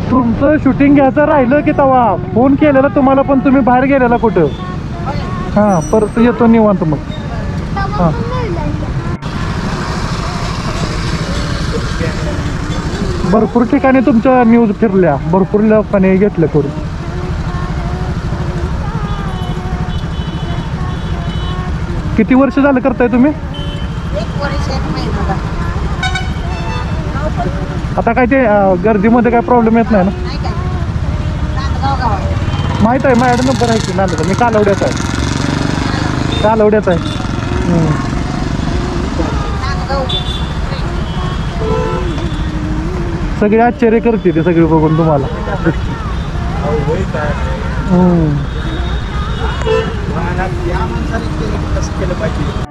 तुमचं शूटिंग घ्यायचं राहिलं की तेव्हा फोन केलेला तुम्हाला, पण तुम्ही बाहेर गेलेला कुठं. हां, परत येतो निवांत मग. हां, भरपूर ठिकाणी तुमच्या न्यूज फिरल्या, भरपूर लोकांनी घेतलं करून. किती वर्ष झालं करताय तुम्ही? आता काय ते गर्दीमध्ये काय प्रॉब्लेम येत नाही ना? माहीत आहे, माझ्याकडे नंबर आहे की नांदगाव. मी कालवड्यात आहे, कालवड्यात आहे. सगळे आश्चर्य करते ते सगळे बघून तुम्हाला. या माणसाने केलं पाहिजे.